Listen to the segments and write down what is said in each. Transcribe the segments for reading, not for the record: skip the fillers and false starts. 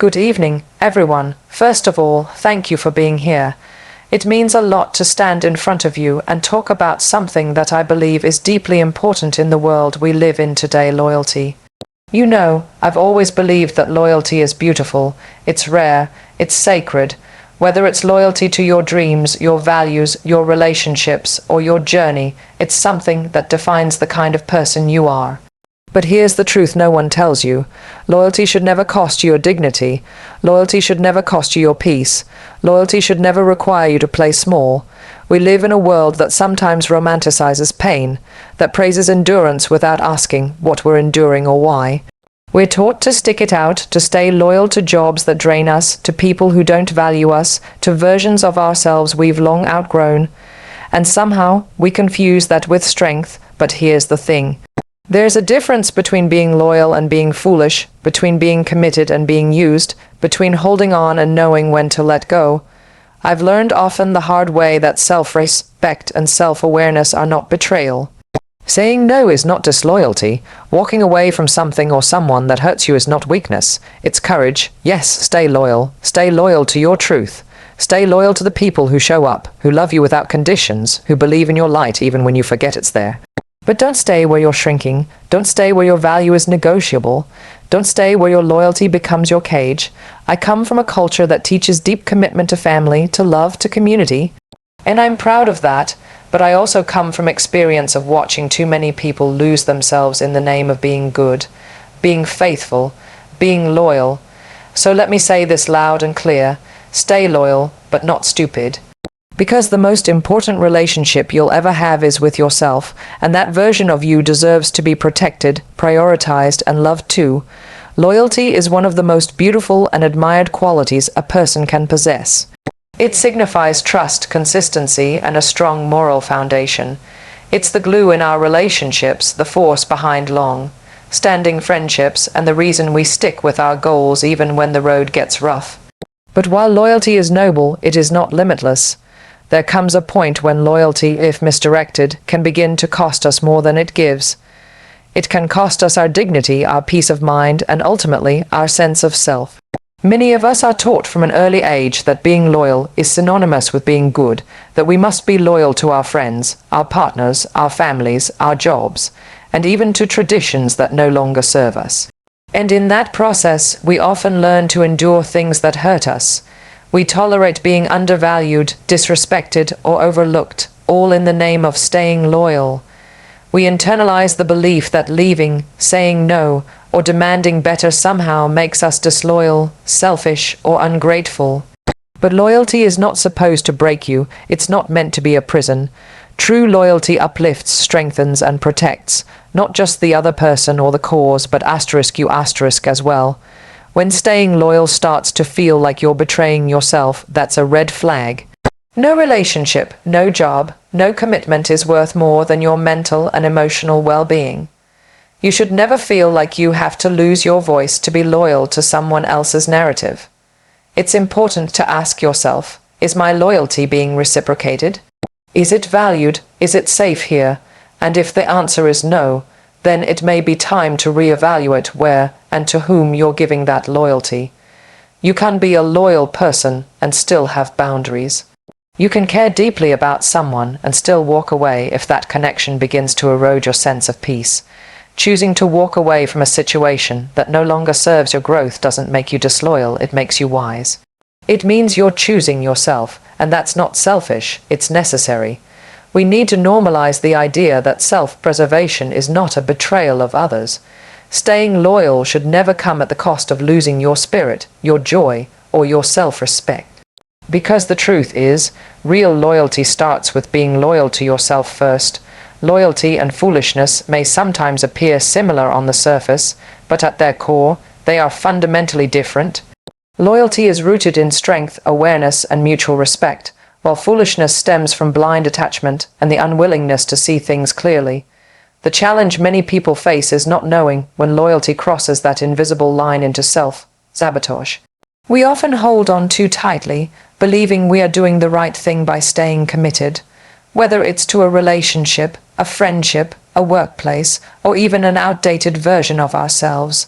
Good evening, everyone. First of all, thank you for being here. It means a lot to stand in front of you and talk about something that I believe is deeply important in the world we live in today: loyalty. You know, I've always believed that loyalty is beautiful, it's rare, it's sacred. Whether it's loyalty to your dreams, your values, your relationships, or your journey, it's something that defines the kind of person you are. But here's the truth no one tells you. Loyalty should never cost you your dignity. Loyalty should never cost you your peace. Loyalty should never require you to play small. We live in a world that sometimes romanticizes pain, that praises endurance without asking what we're enduring or why. We're taught to stick it out, to stay loyal to jobs that drain us, to people who don't value us, to versions of ourselves we've long outgrown. And somehow we confuse that with strength. But here's the thing. There's a difference between being loyal and being foolish, between being committed and being used, between holding on and knowing when to let go. I've learned often the hard way that self-respect and self-awareness are not betrayal. Saying no is not disloyalty. Walking away from something or someone that hurts you is not weakness. It's courage. Yes, stay loyal. Stay loyal to your truth. Stay loyal to the people who show up, who love you without conditions, who believe in your light even when you forget it's there. But don't stay where you're shrinking. Don't stay where your value is negotiable. Don't stay where your loyalty becomes your cage. I come from a culture that teaches deep commitment to family, to love, to community. And I'm proud of that, but I also come from experience of watching too many people lose themselves in the name of being good, being faithful, being loyal. So let me say this loud and clear: stay loyal, but not stupid. Because the most important relationship you'll ever have is with yourself, and that version of you deserves to be protected, prioritized, and loved too. Loyalty is one of the most beautiful and admired qualities a person can possess. It signifies trust, consistency, and a strong moral foundation. It's the glue in our relationships, the force behind long-standing friendships, and the reason we stick with our goals even when the road gets rough. But while loyalty is noble, it is not limitless. There comes a point when loyalty, if misdirected, can begin to cost us more than it gives. It can cost us our dignity, our peace of mind, and ultimately our sense of self. Many of us are taught from an early age that being loyal is synonymous with being good, that we must be loyal to our friends, our partners, our families, our jobs, and even to traditions that no longer serve us. And in that process, we often learn to endure things that hurt us. We tolerate being undervalued, disrespected, or overlooked, all in the name of staying loyal. We internalize the belief that leaving, saying no, or demanding better somehow makes us disloyal, selfish, or ungrateful. But loyalty is not supposed to break you. It's not meant to be a prison. True loyalty uplifts, strengthens, and protects, not just the other person or the cause, but you as well. When staying loyal starts to feel like you're betraying yourself, that's a red flag. No relationship, no job, no commitment is worth more than your mental and emotional well-being. You should never feel like you have to lose your voice to be loyal to someone else's narrative. It's important to ask yourself, is my loyalty being reciprocated? Is it valued? Is it safe here? And if the answer is no, then it may be time to reevaluate where and to whom you're giving that loyalty. You can be a loyal person and still have boundaries. You can care deeply about someone and still walk away if that connection begins to erode your sense of peace. Choosing to walk away from a situation that no longer serves your growth doesn't make you disloyal, it makes you wise. It means you're choosing yourself, and that's not selfish, it's necessary. We need to normalize the idea that self-preservation is not a betrayal of others. Staying loyal should never come at the cost of losing your spirit, your joy, or your self-respect. Because the truth is, real loyalty starts with being loyal to yourself first. Loyalty and foolishness may sometimes appear similar on the surface, but at their core, they are fundamentally different. Loyalty is rooted in strength, awareness, and mutual respect, while foolishness stems from blind attachment and the unwillingness to see things clearly. The challenge many people face is not knowing when loyalty crosses that invisible line into self-sabotage. We often hold on too tightly, believing we are doing the right thing by staying committed. Whether it's to a relationship, a friendship, a workplace, or even an outdated version of ourselves.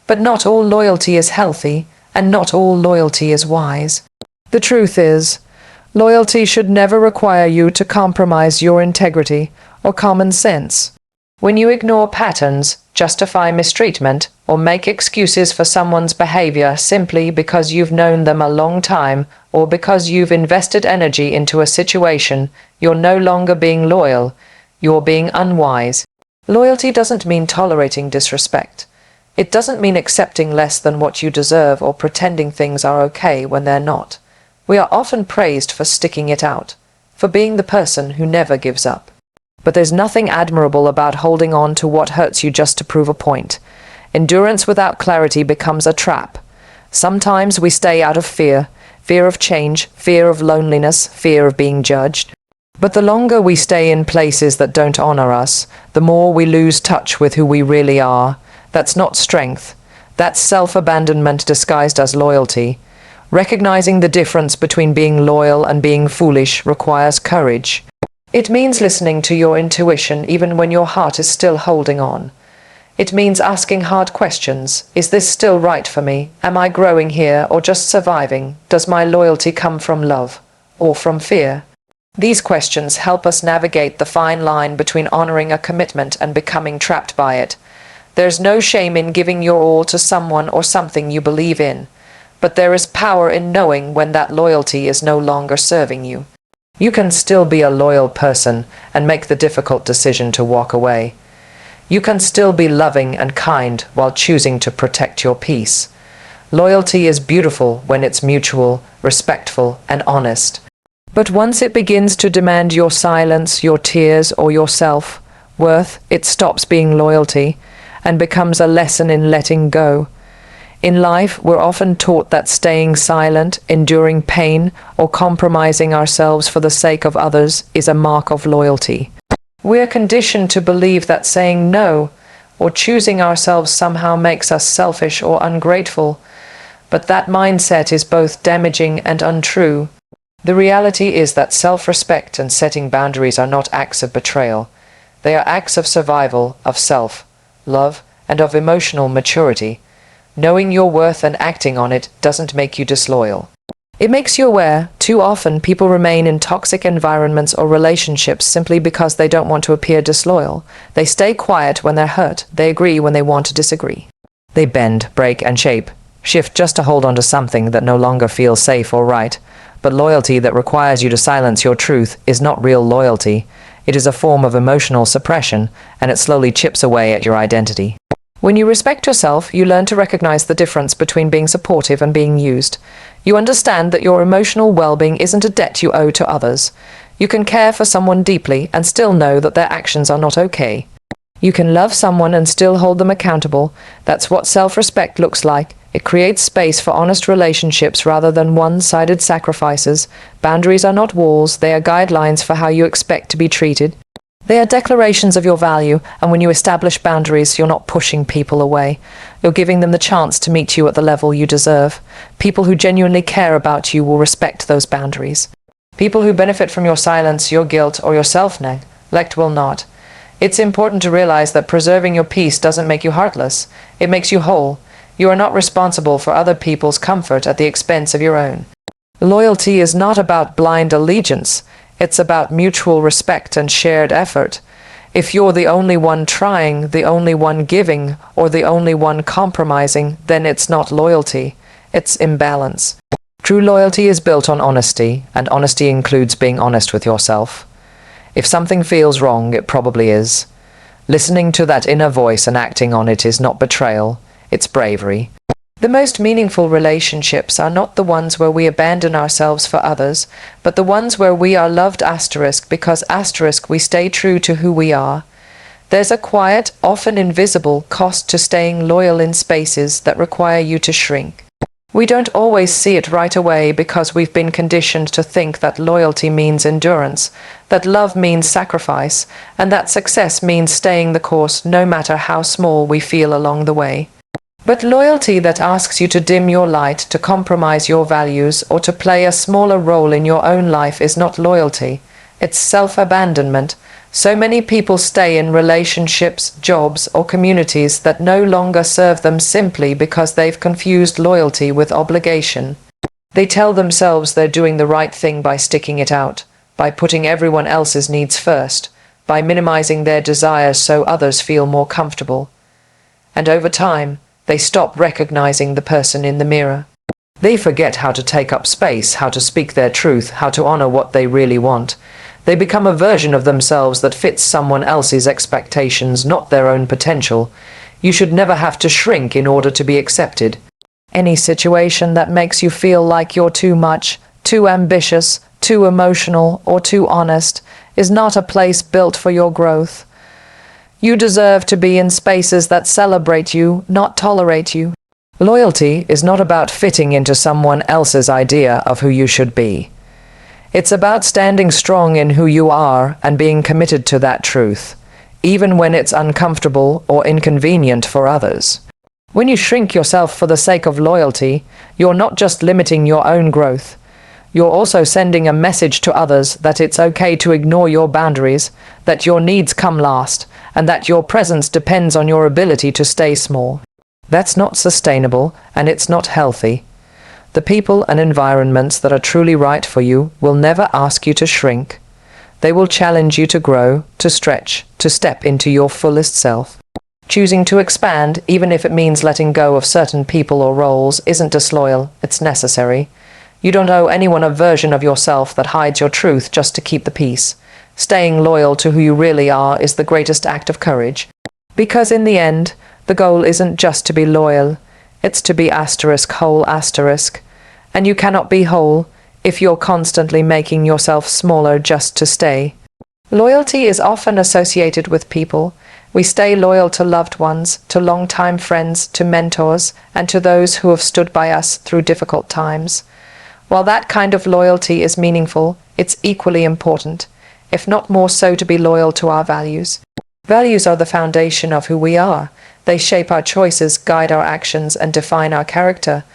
But not all loyalty is healthy, and not all loyalty is wise. The truth is, loyalty should never require you to compromise your integrity or common sense. When you ignore patterns, justify mistreatment, or make excuses for someone's behavior simply because you've known them a long time or because you've invested energy into a situation, you're no longer being loyal, you're being unwise. Loyalty doesn't mean tolerating disrespect. It doesn't mean accepting less than what you deserve or pretending things are okay when they're not. We are often praised for sticking it out, for being the person who never gives up. But there's nothing admirable about holding on to what hurts you just to prove a point. Endurance without clarity becomes a trap. Sometimes we stay out of fear of change, fear of loneliness, fear of being judged. But the longer we stay in places that don't honor us, the more we lose touch with who we really are. That's not strength. That's self-abandonment disguised as loyalty. Recognizing the difference between being loyal and being foolish requires courage. It means listening to your intuition even when your heart is still holding on. It means asking hard questions. Is this still right for me? Am I growing here or just surviving? Does my loyalty come from love or from fear? These questions help us navigate the fine line between honoring a commitment and becoming trapped by it. There's no shame in giving your all to someone or something you believe in, but there is power in knowing when that loyalty is no longer serving you. You can still be a loyal person and make the difficult decision to walk away. You can still be loving and kind while choosing to protect your peace. Loyalty is beautiful when it's mutual, respectful, and honest. But once it begins to demand your silence, your tears, or your self-worth, it stops being loyalty and becomes a lesson in letting go. In life, we're often taught that staying silent, enduring pain, or compromising ourselves for the sake of others is a mark of loyalty. We're conditioned to believe that saying no or choosing ourselves somehow makes us selfish or ungrateful, but that mindset is both damaging and untrue. The reality is that self-respect and setting boundaries are not acts of betrayal. They are acts of survival, of self, love, and of emotional maturity. Knowing your worth and acting on it doesn't make you disloyal. It makes you aware. Too often, people remain in toxic environments or relationships simply because they don't want to appear disloyal. They stay quiet when they're hurt. They agree when they want to disagree. They bend, break, and shift just to hold on to something that no longer feels safe or right. But loyalty that requires you to silence your truth is not real loyalty. It is a form of emotional suppression, and it slowly chips away at your identity. When you respect yourself, you learn to recognize the difference between being supportive and being used. You understand that your emotional well-being isn't a debt you owe to others. You can care for someone deeply and still know that their actions are not okay. You can love someone and still hold them accountable. That's what self-respect looks like. It creates space for honest relationships rather than one-sided sacrifices. Boundaries are not walls, they are guidelines for how you expect to be treated. They are declarations of your value, and when you establish boundaries, you're not pushing people away. You're giving them the chance to meet you at the level you deserve. People who genuinely care about you will respect those boundaries. People who benefit from your silence, your guilt, or your self-neglect will not. It's important to realize that preserving your peace doesn't make you heartless. It makes you whole. You are not responsible for other people's comfort at the expense of your own. Loyalty is not about blind allegiance. It's about mutual respect and shared effort. If you're the only one trying, the only one giving, or the only one compromising, then it's not loyalty. It's imbalance. True loyalty is built on honesty, and honesty includes being honest with yourself. If something feels wrong, it probably is. Listening to that inner voice and acting on it is not betrayal, it's bravery. The most meaningful relationships are not the ones where we abandon ourselves for others, but the ones where we are loved because we stay true to who we are. There's a quiet, often invisible cost to staying loyal in spaces that require you to shrink. We don't always see it right away because we've been conditioned to think that loyalty means endurance, that love means sacrifice, and that success means staying the course no matter how small we feel along the way. But loyalty that asks you to dim your light, to compromise your values, or to play a smaller role in your own life is not loyalty. It's self-abandonment. So many people stay in relationships, jobs, or communities that no longer serve them simply because they've confused loyalty with obligation. They tell themselves they're doing the right thing by sticking it out, by putting everyone else's needs first, by minimizing their desires so others feel more comfortable. And over time, they stop recognizing the person in the mirror. They forget how to take up space, how to speak their truth, how to honor what they really want. They become a version of themselves that fits someone else's expectations, not their own potential. You should never have to shrink in order to be accepted. Any situation that makes you feel like you're too much, too ambitious, too emotional, or too honest is not a place built for your growth. You deserve to be in spaces that celebrate you, not tolerate you. Loyalty is not about fitting into someone else's idea of who you should be. It's about standing strong in who you are and being committed to that truth, even when it's uncomfortable or inconvenient for others. When you shrink yourself for the sake of loyalty, you're not just limiting your own growth. You're also sending a message to others that it's okay to ignore your boundaries, that your needs come last, and that your presence depends on your ability to stay small. That's not sustainable, and it's not healthy. The people and environments that are truly right for you will never ask you to shrink. They will challenge you to grow, to stretch, to step into your fullest self. Choosing to expand, even if it means letting go of certain people or roles, isn't disloyal, it's necessary. You don't owe anyone a version of yourself that hides your truth just to keep the peace. Staying loyal to who you really are is the greatest act of courage. Because in the end, the goal isn't just to be loyal, it's to be whole. And you cannot be whole if you're constantly making yourself smaller just to stay. Loyalty is often associated with people. We stay loyal to loved ones, to long-time friends, to mentors, and to those who have stood by us through difficult times. While that kind of loyalty is meaningful, it's equally important, if not more so, to be loyal to our values. Values are the foundation of who we are. They shape our choices, guide our actions, and define our character.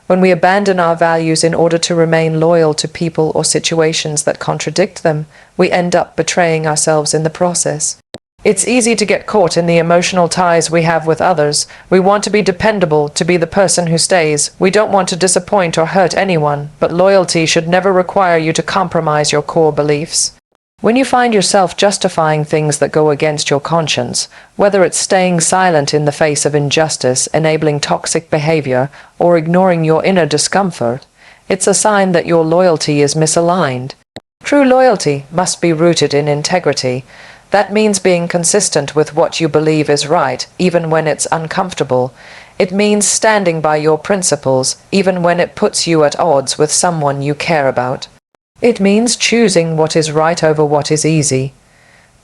When we abandon our values in order to remain loyal to people or situations that contradict them, we end up betraying ourselves in the process. It's easy to get caught in the emotional ties we have with others. We want to be dependable, to be the person who stays. We don't want to disappoint or hurt anyone, but loyalty should never require you to compromise your core beliefs. When you find yourself justifying things that go against your conscience, whether it's staying silent in the face of injustice, enabling toxic behavior, or ignoring your inner discomfort, it's a sign that your loyalty is misaligned. True loyalty must be rooted in integrity. That means being consistent with what you believe is right, even when it's uncomfortable. It means standing by your principles, even when it puts you at odds with someone you care about. It means choosing what is right over what is easy.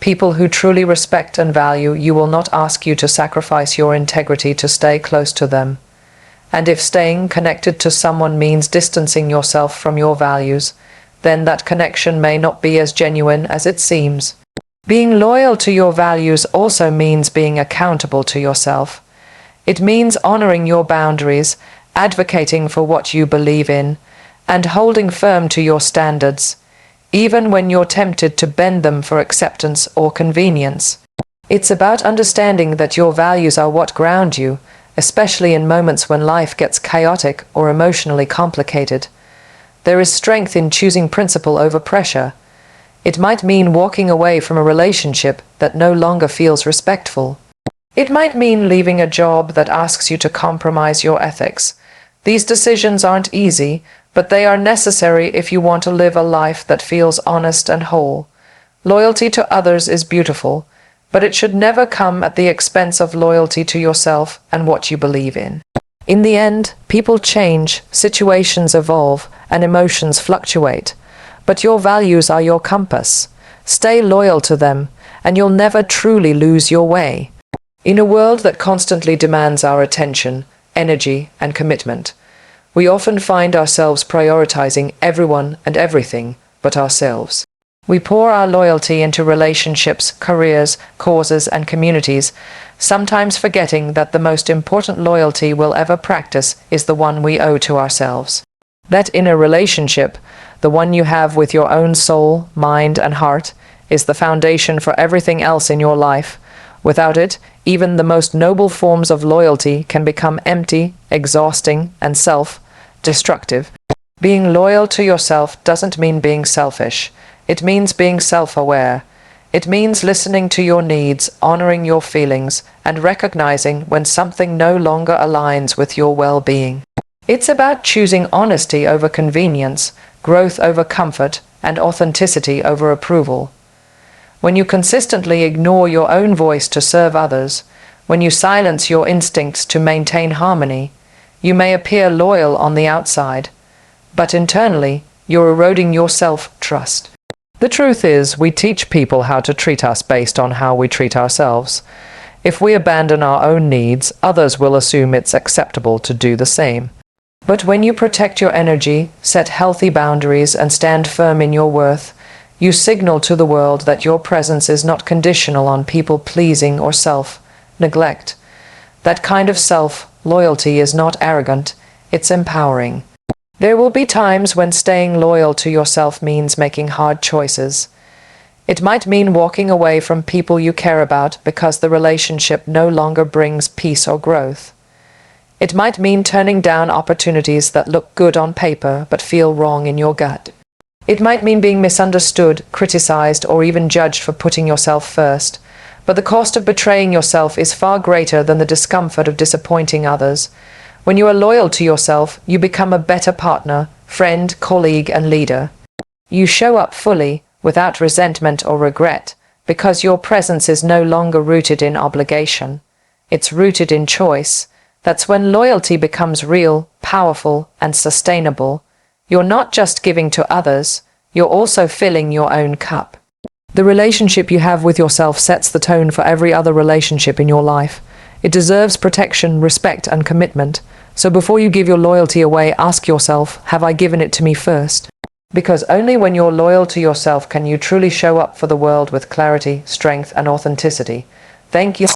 People who truly respect and value you will not ask you to sacrifice your integrity to stay close to them. And if staying connected to someone means distancing yourself from your values, then that connection may not be as genuine as it seems. Being loyal to your values also means being accountable to yourself. It means honoring your boundaries, advocating for what you believe in, and holding firm to your standards, even when you're tempted to bend them for acceptance or convenience. It's about understanding that your values are what ground you, especially in moments when life gets chaotic or emotionally complicated. There is strength in choosing principle over pressure. It might mean walking away from a relationship that no longer feels respectful. It might mean leaving a job that asks you to compromise your ethics. These decisions aren't easy, but they are necessary if you want to live a life that feels honest and whole. Loyalty to others is beautiful, but it should never come at the expense of loyalty to yourself and what you believe in. In the end, people change, situations evolve, and emotions fluctuate, but your values are your compass. Stay loyal to them, and you'll never truly lose your way. In a world that constantly demands our attention, energy, and commitment, we often find ourselves prioritizing everyone and everything but ourselves. We pour our loyalty into relationships, careers, causes, and communities, sometimes forgetting that the most important loyalty we'll ever practice is the one we owe to ourselves. That inner relationship, the one you have with your own soul, mind, and heart, is the foundation for everything else in your life. Without it, even the most noble forms of loyalty can become empty, exhausting, and self-destructive. Being loyal to yourself doesn't mean being selfish. It means being self-aware. It means listening to your needs, honoring your feelings, and recognizing when something no longer aligns with your well-being. It's about choosing honesty over convenience, growth over comfort, and authenticity over approval. When you consistently ignore your own voice to serve others, when you silence your instincts to maintain harmony, you may appear loyal on the outside, but internally, you're eroding your self-trust. The truth is, we teach people how to treat us based on how we treat ourselves. If we abandon our own needs, others will assume it's acceptable to do the same. But when you protect your energy, set healthy boundaries, and stand firm in your worth, you signal to the world that your presence is not conditional on people-pleasing or self-neglect. That kind of self-loyalty is not arrogant, it's empowering. There will be times when staying loyal to yourself means making hard choices. It might mean walking away from people you care about because the relationship no longer brings peace or growth. It might mean turning down opportunities that look good on paper but feel wrong in your gut. It might mean being misunderstood, criticized, or even judged for putting yourself first. But the cost of betraying yourself is far greater than the discomfort of disappointing others. When you are loyal to yourself, you become a better partner, friend, colleague, and leader. You show up fully, without resentment or regret, because your presence is no longer rooted in obligation. It's rooted in choice. That's when loyalty becomes real, powerful, and sustainable. You're not just giving to others, you're also filling your own cup. The relationship you have with yourself sets the tone for every other relationship in your life. It deserves protection, respect, and commitment. So before you give your loyalty away, ask yourself, have I given it to me first? Because only when you're loyal to yourself can you truly show up for the world with clarity, strength, and authenticity. Thank you.